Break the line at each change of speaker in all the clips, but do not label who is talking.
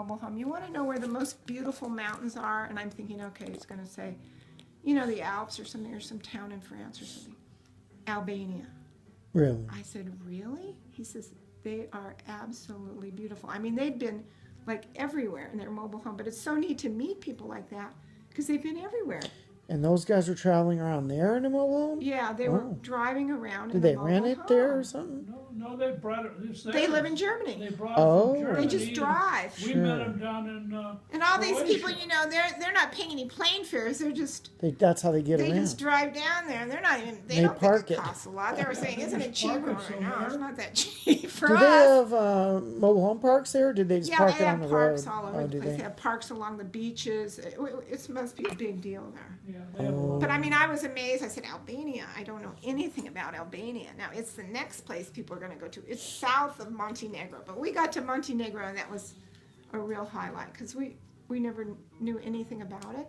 mobile home. You want to know where the most beautiful mountains are? And I'm thinking, okay, it's going to say, you know, the Alps or something, or some town in France or something. Albania.
Really?
I said, really? He says, they are absolutely beautiful. I mean, they've been like everywhere in their mobile home, but it's so neat to meet people like that because they've been everywhere.
And those guys were traveling around there in a mobile home?
Yeah, they were driving around.
Did they rent it there or something?
No, they brought it. It's
They live in Germany.
They brought it from Germany.
They just drive.
We met them down in
and all these
Croatia.
people, you know, they're not paying any plane fares. They're just
That's how they get
they
around.
just drive down there, and they're not even. They don't
park
think it
it.
costs a lot. They were saying, "Isn't it
Park
cheaper?"
it
No,
somewhere.
it's not that cheap for
Do
us.
they have mobile home parks there, or did they just
Yeah,
park
they
it on
have
the
parks
road?
all over the
do
place.
they?
They have parks along the beaches. It must be a big deal there.
Yeah, they have a lot.
But I mean, I was amazed. I said, Albania. I don't know anything about Albania. Now, it's the next place people are going to go to. It's south of Montenegro. But we got to Montenegro, and that was a real highlight because we never knew anything about it,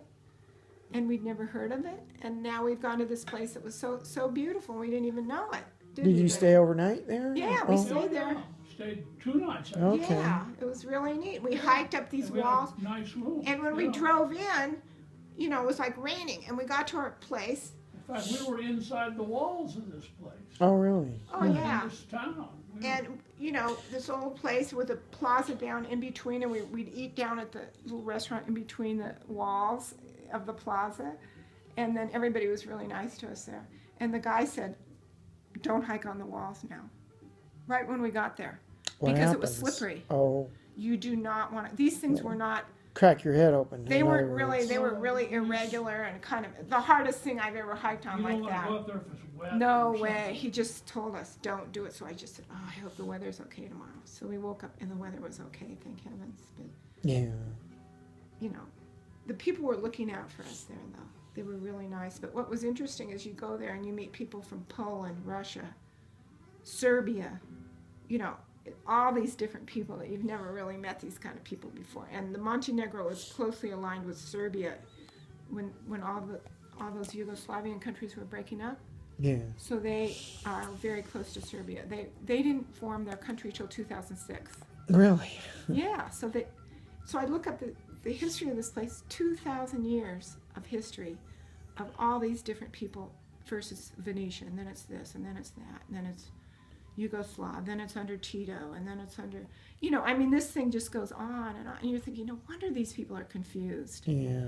and we'd never heard of it. And now we've gone to this place that was so beautiful. We didn't even know it.
Did you stay overnight there?
Yeah, we stayed there.
Stayed 2 nights.
Okay.
Yeah, it was really neat. We hiked up these
We had
walls.
a nice room.
And when we drove in, you know, it was like raining. And we got to our place.
In fact, we were inside the walls of this place.
Oh, really?
Oh, yeah.
In this town.
And, you know, this old place with a plaza down in between. And we'd eat down at the little restaurant in between the walls of the plaza. And then everybody was really nice to us there. And the guy said, don't hike on the walls now. Right when we got there.
What
because
happens?
it was slippery.
Oh.
You do not want to. These things were not.
Crack your head open.
They
in
weren't
other
really.
words.
They were really irregular and kind of the hardest thing I've ever hiked on
You don't
like
want to
that.
go up there if it's wet.
No
or
way.
something.
He just told us don't do it. So I just said, oh, I hope the weather's okay tomorrow. So we woke up and the weather was okay. Thank heavens. But
Yeah.
you know, the people were looking out for us there though. They were really nice. But what was interesting is you go there and you meet people from Poland, Russia, Serbia, you know, all these different people that you've never really met these kind of people before. And the Montenegro is closely aligned with Serbia when all those Yugoslavian countries were breaking up.
Yeah.
So they are very close to Serbia. They didn't form their country till 2006.
Really?
Yeah. So I look up the history of this place, 2,000 years of history of all these different people versus Venetia, and then it's this, and then it's that, and then it's Yugoslav, then it's under Tito, and then it's under, you know, I mean, this thing just goes on, and you're thinking, no wonder these people are confused.
Yeah.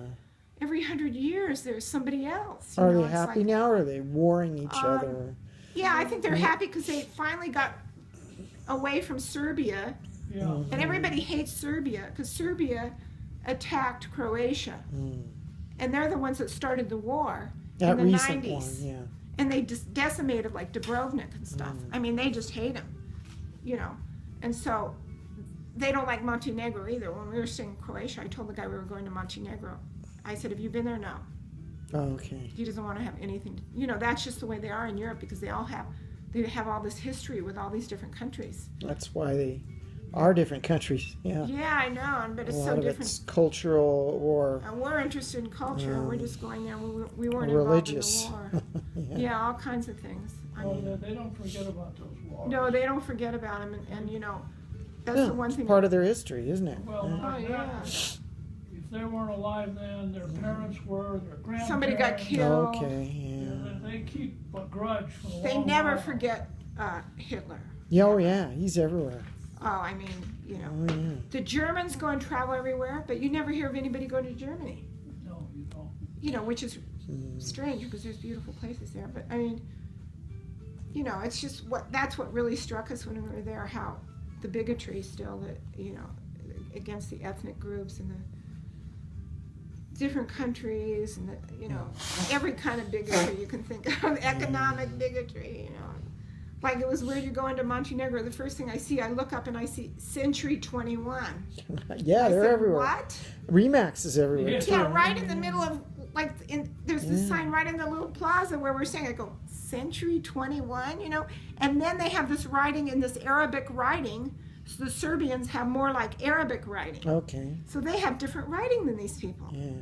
Every 100 years, there's somebody else.
Are
know,
they
it's
happy
like-
now, or are they warring each other?
Yeah, I think they're happy because they finally got away from Serbia,
Yeah.
and everybody hates Serbia because Serbia attacked Croatia, and they're the ones that started the war
That
in the
recent
90s.
one, yeah.
And they just decimated like Dubrovnik and stuff. I mean, they just hate him, you know. And so they don't like Montenegro either. When we were staying in Croatia, I told the guy we were going to Montenegro. I said, have you been there? No.
Oh, okay.
He doesn't want to have anything. You know, that's just the way they are in Europe because they have all this history with all these different countries.
That's why they are different countries. Yeah.
Yeah, I know, but it's
A
so
lot of
different.
it's cultural or
And we're interested in culture. We're just going there. We weren't
religious.
involved in the war. Yeah, all kinds of things. I
Well,
mean,
they don't forget about those wars.
no, they don't forget about them, and you know, that's
Yeah,
the one
it's
thing.
part of their history, isn't it?
Well,
Yeah.
like
Oh, yeah.
that, if they weren't alive then, their parents were, their grandparents.
Somebody got killed.
Okay, yeah.
They keep a grudge for a
They
long
never
while.
forget Hitler.
Yeah, oh yeah, he's everywhere.
Oh, I mean, you know,
Oh yeah.
the Germans go and travel everywhere, but you never hear of anybody going to Germany.
No, you don't.
You know, which is strange because there's beautiful places there. But I mean, you know, it's just that's what really struck us when we were there. How the bigotry still that against the ethnic groups and the different countries and every kind of bigotry you can think of, economic bigotry. Like it was weird. You go into Montenegro, the first thing I look up and I see Century 21.
Yeah,
I
they're
said,
everywhere.
What?
Remax is everywhere
Yeah.
too.
Yeah, right in the middle of, there's this sign right in the little plaza where we're saying, I go, Century 21, And then they have this writing in this Arabic writing. So the Serbians have more like Arabic writing.
Okay.
So they have different writing than these people.
Yeah.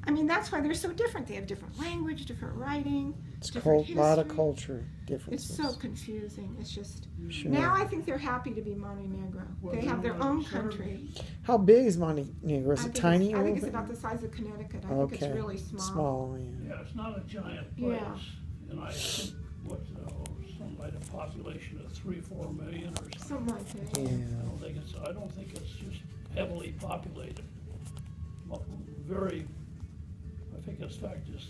I mean, that's why they're so different. They have different language, different writing,
It's
different
a lot of
history.
culture
It's
differences.
so confusing. It's just
Sure.
now I think they're happy to be Montenegro.
Well,
They have their
they're
own
Serb-
country.
How big is Montenegro? Is
I
it
think
tiny?
it's,
a
I think
little
it's
bit?
about the size of Connecticut. I
Okay.
think it's really small.
Small, yeah.
Yeah, it's not a giant place.
Yeah.
And I think, something like a population of 3-4 million or something.
Something like that.
Yeah.
I don't think it's just heavily populated. Very, I think it's fact just,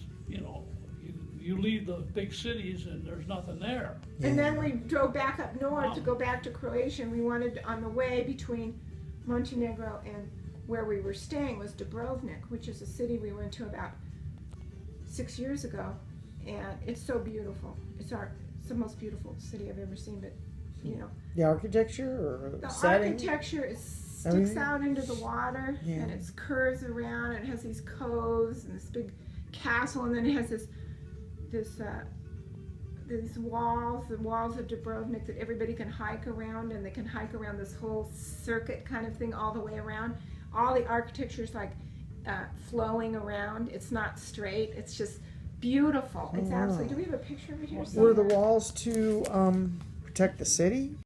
you leave the big cities and there's nothing there.
And then we drove back up north to go back to Croatia, and we wanted, on the way between Montenegro and where we were staying was Dubrovnik, which is a city we went to about 6 years ago, and it's so beautiful. It's the most beautiful city I've ever seen, but,
The architecture or
the
setting?
architecture sticks
Everything?
out into the water,
Yeah.
and it curves around, and it has these coves and this big castle, and then it has these walls, the walls of Dubrovnik that everybody can hike around, and they can hike around this whole circuit kind of thing all the way around. All the architecture is like flowing around. It's not straight. It's just beautiful. It's
Oh, wow.
absolutely. Do we have a picture of it here?
Were the
somewhere?
walls to protect the city?